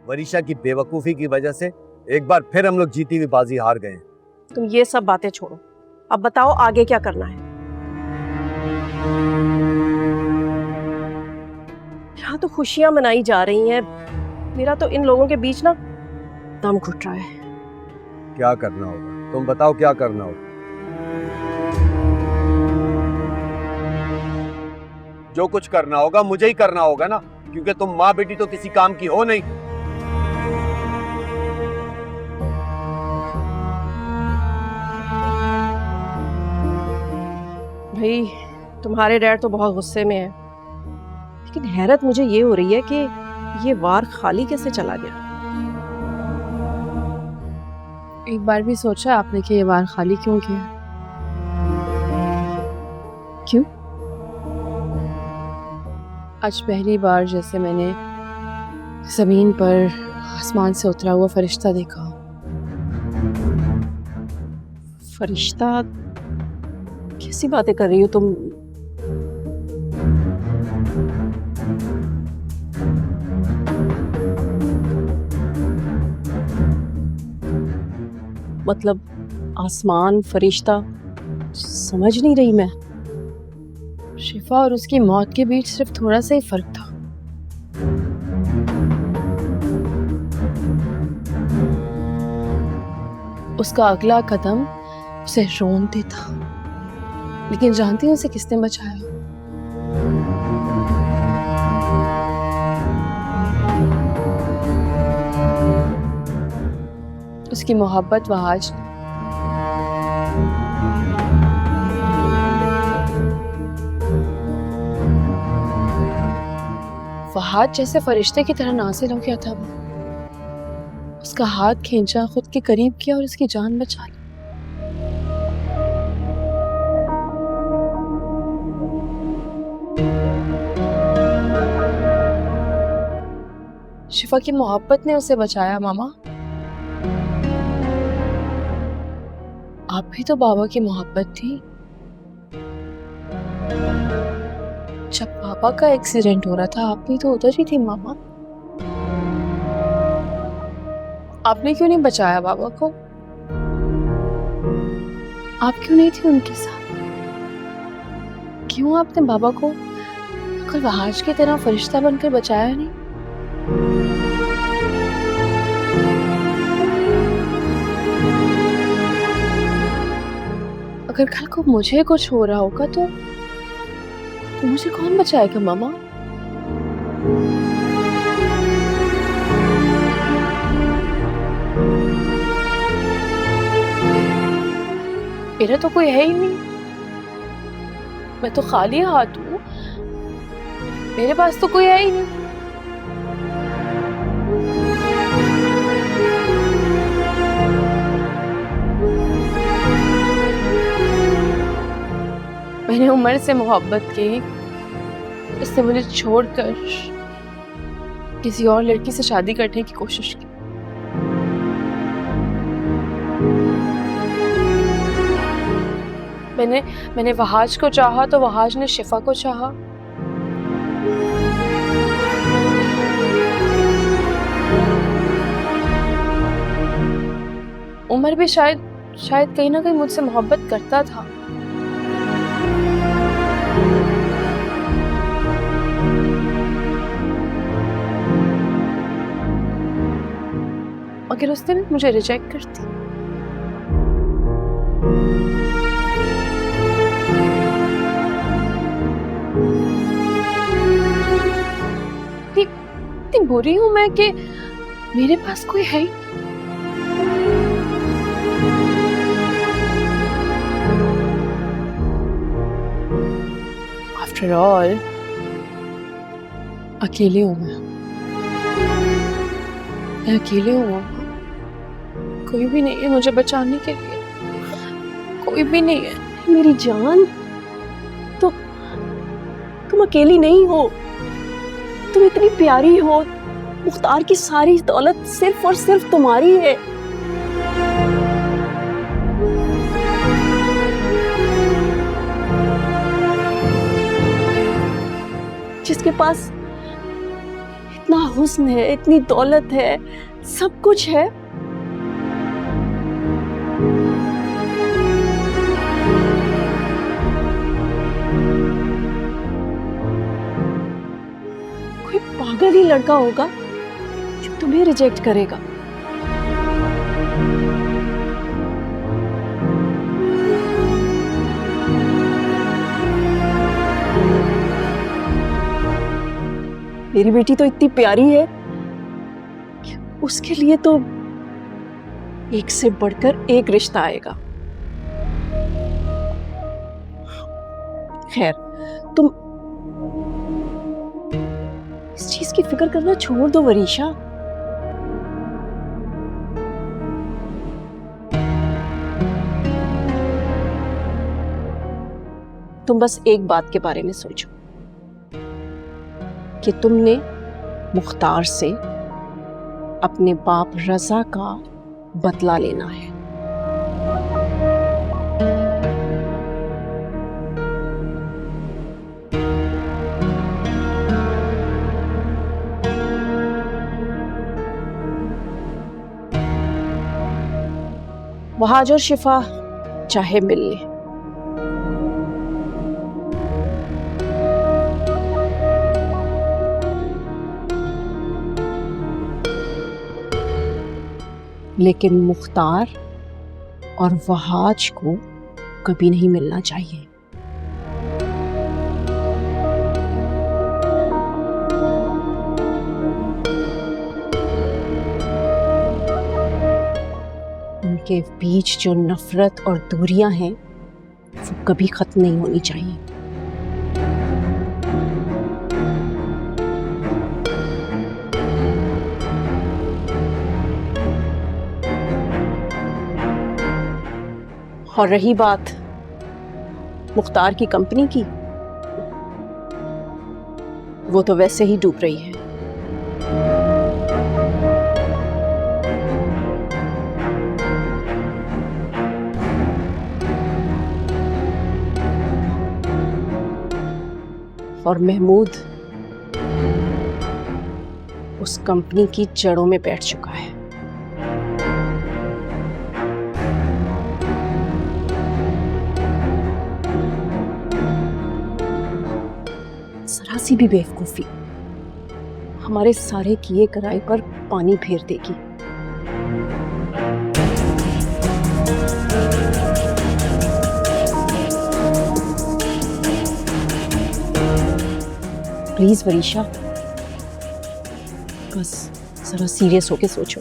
वरीशा की बेवकूफी की वजह से एक बार फिर हम लोग जीती हुई बाजी हार गए। तुम ये सब बातें छोड़ो, अब बताओ आगे क्या करना है। यहाँ तो खुशियां मनाई जा रही हैं, मेरा तो इन लोगों के बीच ना दम घुट रहा है। क्या करना होगा तुम बताओ, क्या करना होगा? जो कुछ करना होगा मुझे ही करना होगा ना, क्योंकि तुम माँ बेटी तो किसी काम की हो नहीं। भाई तुम्हारे डैड तो बहुत गुस्से में है, लेकिन हैरत मुझे ये हो रही है कि ये वार खाली कैसे चला गया। एक बार भी सोचा आपने कि ये वार खाली क्यों किया? क्यों? आज पहली बार जैसे मैंने जमीन पर आसमान से उतरा हुआ फरिश्ता देखा। फरिश्ता? कैसी बातें कर रही हो तुम? मतलब आसमान, फरिश्ता, समझ नहीं रही मैं। शिफा और उसकी मौत के बीच सिर्फ थोड़ा सा ही फर्क था। उसका अगला कदम उसे रोन देता, लेकिन जानती हूँ उसे किसने बचाया? उसकी मोहब्बत वहाज। फहाद जैसे फरिश्ते की तरह नाज़िल हो गया था वो। उसका हाथ खींचा, खुद के करीब किया और उसकी जान बचा ली। शिफा की मोहब्बत ने उसे बचाया। मामा, आप भी तो बाबा की मोहब्बत थी। जब पापा का एक्सीडेंट हो रहा था आप भी तो उधर ही थी मामा। आपने क्यों नहीं बचाया बाबा को? आप क्यों नहीं थी उनके साथ? क्यों आपने बाबा को कल वहाज की तरह फरिश्ता बनकर बचाया नहीं? अगर कल को मुझे कुछ हो रहा होगा तो मुझे कौन बचाएगा मामा? मेरा तो कोई है ही नहीं। मैं तो खाली हाथ हूँ, मेरे पास तो कोई है ही नहीं। मैंने उमर से मोहब्बत की, उसने मुझे छोड़कर किसी और लड़की से शादी करने की कोशिश की। मैंने वहाज को चाहा तो वहाज ने शिफा को चाहा। उमर भी शायद कहीं ना कहीं मुझसे मोहब्बत करता था। मगर उसने मुझे रिजेक्ट कर दी। इतनी बुरी हूं मैं कि मेरे पास कोई है ही। आफ्टर ऑल अकेली हूं मैं अकेली हूँ। कोई भी नहीं है मुझे बचाने के लिए, कोई भी नहीं है। मेरी जान, तो तुम अकेली नहीं हो, तुम इतनी प्यारी हो। मुख्तार की सारी दौलत सिर्फ और सिर्फ तुम्हारी है। जिसके पास इतना हुस्न है, इतनी दौलत है, सब कुछ है, कोई पागल ही लड़का होगा जो तुम्हें रिजेक्ट करेगा। मेरी बेटी तो इतनी प्यारी है कि उसके लिए तो एक से बढ़कर एक रिश्ता आएगा। खैर, तुम इस चीज की फिक्र करना छोड़ दो वरीशा। तुम बस एक बात के बारे में सोचो कि तुमने मुख्तार से अपने बाप रजा का बदला लेना है। वहाज और शिफा चाहे मिल ले, लेकिन मुख्तार और वहाज को कभी नहीं मिलना चाहिए। उनके बीच जो नफरत और दूरियां हैं वो कभी खत्म नहीं होनी चाहिए। और रही बात मुख्तार की कंपनी की, वो तो वैसे ही डूब रही है। और महमूद उस कंपनी की जड़ों में बैठ चुका है। जरा सी भी बेवकूफी हमारे सारे किए कराए पर पानी फेर देगी। प्लीज वरीशा, बस जरा सीरियस होके सोचो।